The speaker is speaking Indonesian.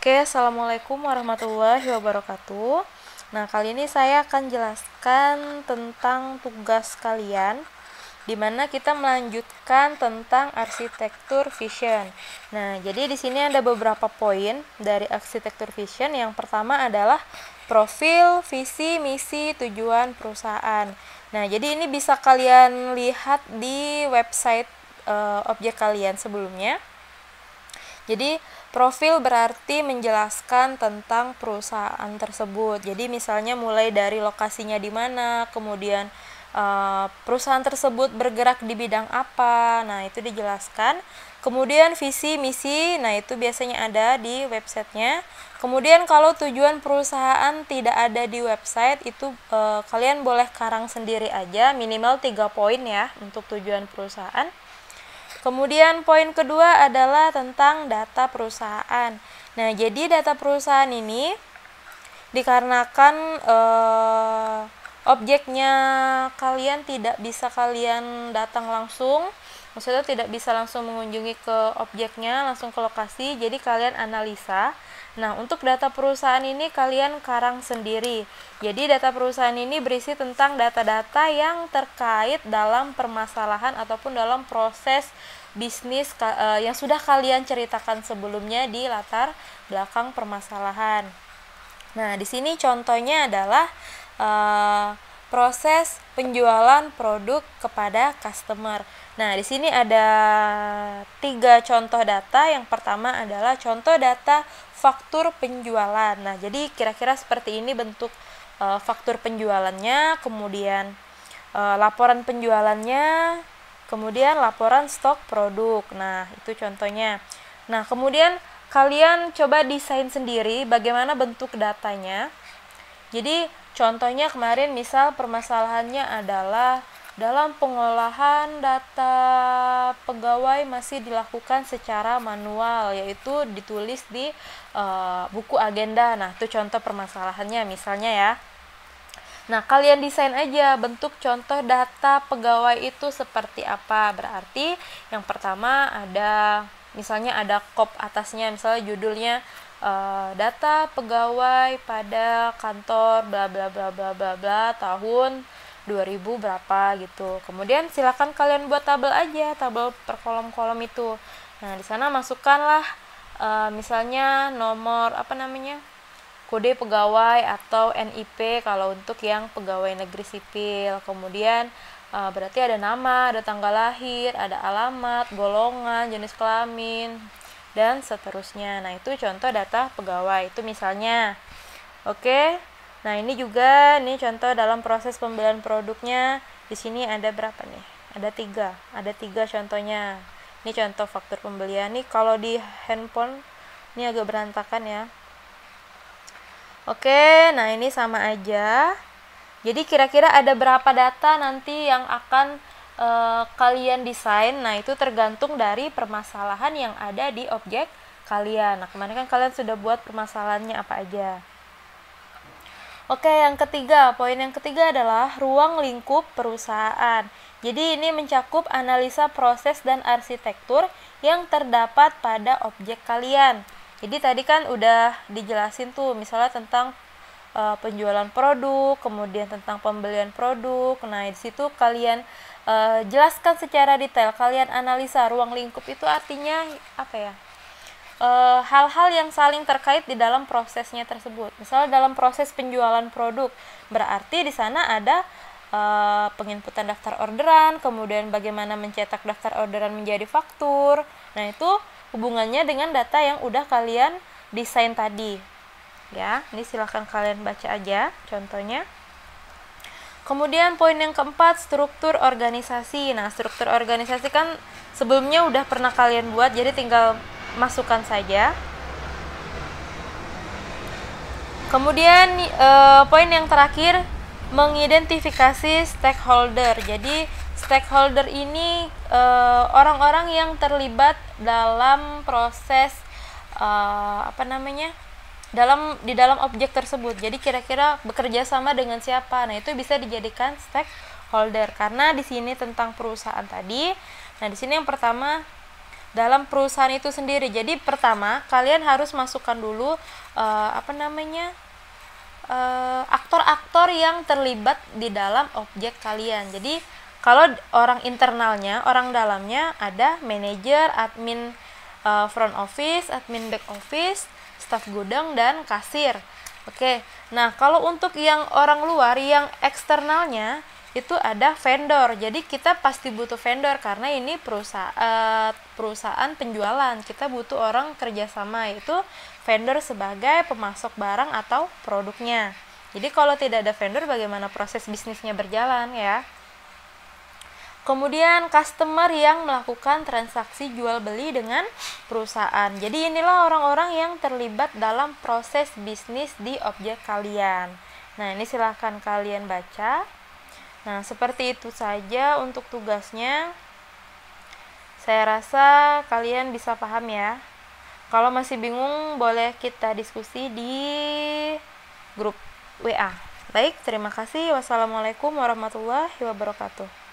Oke, Assalamualaikum warahmatullahi wabarakatuh. Nah, kali ini saya akan jelaskan tentang tugas kalian, di mana kita melanjutkan tentang arsitektur vision. Nah, jadi di sini ada beberapa poin dari arsitektur vision. Yang pertama adalah profil, visi, misi, tujuan perusahaan. Nah, jadi ini bisa kalian lihat di website objek kalian sebelumnya. Jadi profil berarti menjelaskan tentang perusahaan tersebut. Jadi misalnya mulai dari lokasinya di mana, kemudian perusahaan tersebut bergerak di bidang apa. Nah, itu dijelaskan. Kemudian visi misi, nah itu biasanya ada di websitenya. Kemudian kalau tujuan perusahaan tidak ada di website, itu kalian boleh karang sendiri aja, minimal 3 poin ya untuk tujuan perusahaan. Kemudian poin kedua adalah tentang data perusahaan. Nah, jadi data perusahaan ini dikarenakan objeknya kalian tidak bisa kalian datang langsung, maksudnya tidak bisa langsung mengunjungi ke objeknya, langsung ke lokasi, jadi kalian analisa. Nah, untuk data perusahaan ini kalian karang sendiri. Jadi data perusahaan ini berisi tentang data-data yang terkait dalam permasalahan ataupun dalam proses bisnis yang sudah kalian ceritakan sebelumnya di latar belakang permasalahan. Nah, di sini contohnya adalah proses penjualan produk kepada customer. Nah, di sini ada 3 contoh data. Yang pertama adalah contoh data faktur penjualan. Nah, jadi kira-kira seperti ini bentuk faktur penjualannya, kemudian laporan penjualannya, kemudian laporan stok produk. Nah, itu contohnya. Nah, kemudian kalian coba desain sendiri bagaimana bentuk datanya. Jadi, contohnya kemarin misal permasalahannya adalah dalam pengolahan data pegawai masih dilakukan secara manual, yaitu ditulis di buku agenda. Nah, itu contoh permasalahannya misalnya ya. Nah, kalian desain aja bentuk contoh data pegawai itu seperti apa. Berarti yang pertama ada, misalnya ada kop atasnya, misalnya judulnya data pegawai pada kantor bla bla bla bla bla bla tahun 2000 berapa gitu. Kemudian silakan kalian buat tabel aja, tabel per kolom-kolom itu. Nah, di sana masukkanlah misalnya nomor kode pegawai atau NIP kalau untuk yang pegawai negeri sipil. Kemudian berarti ada nama, ada tanggal lahir, ada alamat, golongan, jenis kelamin, dan seterusnya. Nah, itu contoh data pegawai. Itu misalnya. Oke. Nah, ini juga contoh dalam proses pembelian produknya. Di sini ada berapa nih? Ada 3. Ada 3 contohnya. Ini contoh faktur pembelian. Nih kalau di handphone ini agak berantakan ya. Oke, nah ini sama aja. Jadi kira-kira ada berapa data nanti yang akan kalian desain. Nah, itu tergantung dari permasalahan yang ada di objek kalian. Nah, kemarin kan kalian sudah buat permasalahannya apa aja. Oke, poin yang ketiga adalah ruang lingkup perusahaan. Jadi ini mencakup analisa proses dan arsitektur yang terdapat pada objek kalian. Jadi tadi kan udah dijelasin tuh, misalnya tentang penjualan produk, kemudian tentang pembelian produk. Nah, di situ kalian jelaskan secara detail, kalian analisa ruang lingkup itu artinya apa ya? Hal-hal yang saling terkait di dalam prosesnya tersebut. Misalnya dalam proses penjualan produk, berarti di sana ada penginputan daftar orderan, kemudian bagaimana mencetak daftar orderan menjadi faktur. Nah, itu hubungannya dengan data yang udah kalian desain tadi. Ya, ini silahkan kalian baca aja contohnya. Kemudian poin yang keempat, struktur organisasi. Nah, struktur organisasi kan sebelumnya udah pernah kalian buat, jadi tinggal masukkan saja. Kemudian poin yang terakhir, mengidentifikasi stakeholder. Jadi stakeholder ini orang-orang yang terlibat dalam proses di dalam objek tersebut. Jadi kira-kira bekerja sama dengan siapa. Nah, itu bisa dijadikan stakeholder karena di sini tentang perusahaan tadi. Nah, di sini yang pertama dalam perusahaan itu sendiri. Jadi pertama kalian harus masukkan dulu aktor-aktor yang terlibat di dalam objek kalian. Jadi kalau orang internalnya, orang dalamnya ada manajer, admin front office, admin back office, staf gudang, dan kasir. Oke, nah kalau untuk yang orang luar, yang eksternalnya itu ada vendor. Jadi kita pasti butuh vendor karena ini perusahaan penjualan. Kita butuh orang kerjasama, yaitu vendor sebagai pemasok barang atau produknya. Jadi kalau tidak ada vendor, bagaimana proses bisnisnya berjalan ya? Kemudian customer yang melakukan transaksi jual beli dengan perusahaan. Jadi inilah orang-orang yang terlibat dalam proses bisnis di objek kalian. Nah, ini silahkan kalian baca. Nah, seperti itu saja untuk tugasnya. Saya rasa kalian bisa paham ya. Kalau masih bingung, boleh kita diskusi di grup WA. Baik, terima kasih. Wassalamualaikum warahmatullahi wabarakatuh.